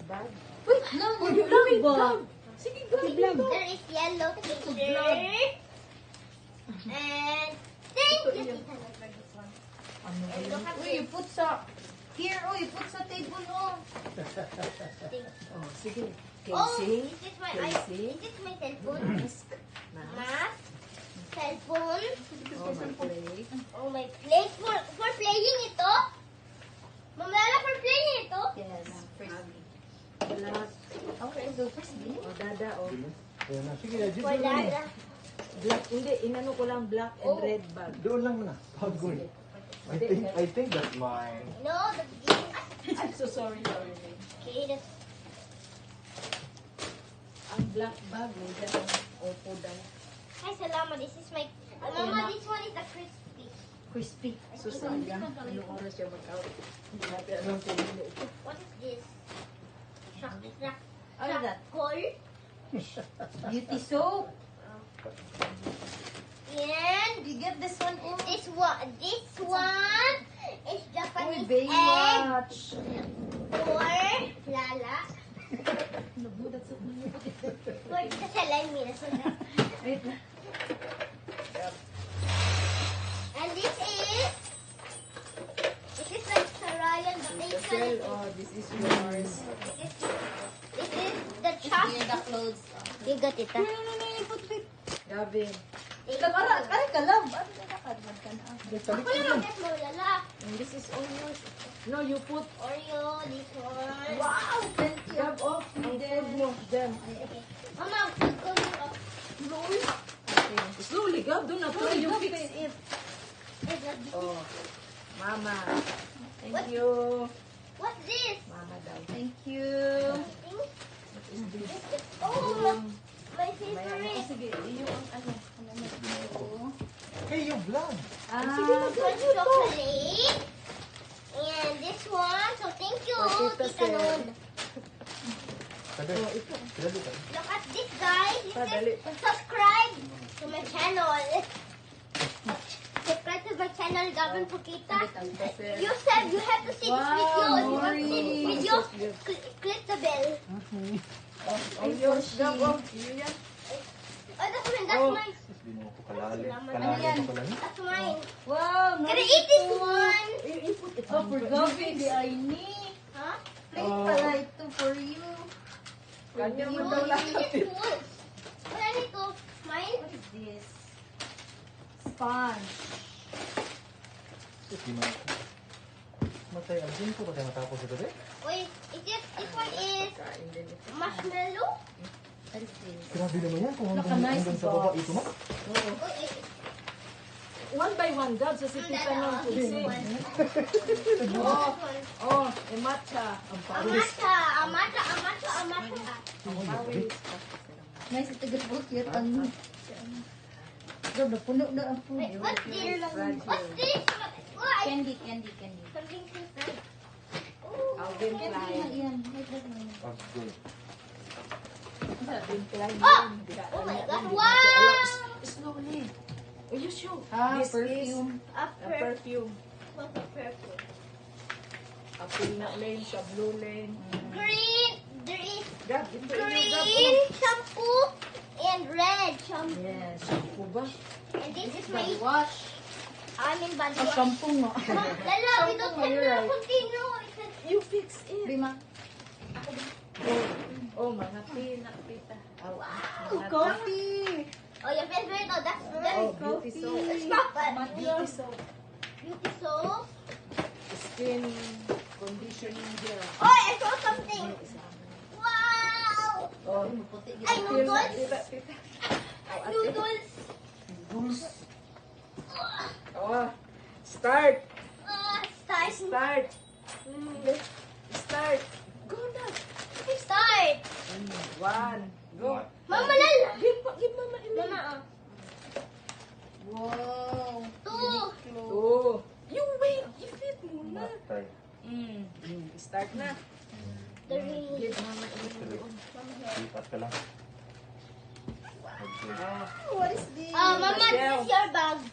Bag. Wait, no, yung vlog ba? Sige, vlog. There is yellow picture. And thank you, Tita Nat, for this one. Ano And look at Uy, this. put sa... Here, uy, put sa table, oh. Thing. Oh, sige. Oh, Casing. is this my Casing. is this my cellphone? Mask. Mask. Cellphone. Oh, my plate. Oh, my plate for playing ito. Mamala for playing ito. Yes, frisbee. Black. Okay, so frisbee. Oh, dada, oh. Ayan na. Sige, Jis, For doon lang. Dada. Black. Hindi, inano ko lang black and Oh. red bag. Doon lang na. Pagod. I think that's mine. No, the I'm so sorry. okay. That's Ang black bag, may dyan ang opo daw. Hi, Salama. This is my. Mama, this one is the crispy. Crispy. So, sayang. Anong oras siya mag-out? Hindi natin alam kung hindi ito. What is this? Shock. Ano that? Call. Beauty soap. And You get this one, oh. this one is Uy, Japanese egg Baywatch. for Lala. Nabudat sa For kasi lime me. Wait na. And this is like Sarayan Rachel, Batation. oh, this is yours. This is the chop. Here the clothes. You got it, No, ah? no, no, no, put it. Gavin. Kara ka lang. Ano na nakadmad ka na? Ako na lang guys mo, Lala. And this is all yours. No, you put. Oreo, this one. Wow, thank you. Grab off ang food mo. Dyan. Okay. Mama, go up. Okay. Slowly, Gab. Do not try. You fix it. What's Oh, Mama. Thank What? you. this? Mama daw. Thank you. Thing? What is this? Oh, my May ano. favorite. Sige, yung ang ano. Hey, yung vlog. One chocolate. And this one. So thank you, For Tita Tita Sel. Nod. Sabi. Oh, ito. Sabi ka. Look at this, guys. It Padali. says subscribe to my channel. Subscribe to my channel, Gavin Pukita. Tita Sel. You said you have to see this Wow, video. If you want to see this Maureen. video, click the bell. Oh, yours, Gab. Oh, yun yan. Oh, that's mine. That's Oh. mine. Hindi mo ako kalali. Salamat. Ano yan? Kalali pa pala. That's mine. Wow, Can I eat this one? You put it Oh, for Gavin, di ay ni. Huh? Plate pala ito for you. Kanya mo Oh, daw you lahat. need it tools. What I need to mine? What is this? Sponge. Hindi mo ako. Matay, agin ko ba tayo matapos ito eh? Wait, is this one is Kain din ito. marshmallow? What is this? Grabe naman yan. Kung Naka-nice hanggang sa box. baba ito mo. Oo. Oh, eh, One by one, Gab. Sa si Tita nung this pusi. one. Oh, This one. oh, e matcha. Ang pawis. Amata. Ang pawis. Nice ito gabot yun. Ang... Grabe, puno na ang puno. Wait, what's this? Fragile. What's this? What? Candy. Something inside. Ooh. Alvin Candy na Klein. yan. Wait, wait, wait. Pagod. Alvin Klein. Oh! yun. Di ka- Oh my ano, God, hindi ka- wow! Slowly. Oh, you show. Ah, This perfume. is A a perfume. What's a perfume? Apple na lane, siya blue lane. Green. There is Gab, ito yung Gab. green shampoo and red shampoo. Yes. Shampoo ba? And this is my Body wash. I mean body Ang wash. shampoo nga. Lala, we don't Shampoo, you're right. continue. It says You fix it. Bima. Oh, mga pinakpita. Oh, Oh, coffee. oh, your favorite. Oh, that's Oh, very beauty soap. It's not bad. Beauty soap. Beauty soap. Skin conditioning gel. Oh, I saw something. Wow. Oh, Puti Ay, yun. noodles. Tita. Oh, ate. Noodles. Rules. Oh, start. Start. Start. Mm. Start. Go na. Start. One. Go. Mama, Lala. Give mama Mama, oh. Wow. Two. Oh. You wait. You fit muna. Matay. Start na. Three. Give mama doon. Lipat ka lang. Pagod. Oh. What is this? Mama, this is your bag.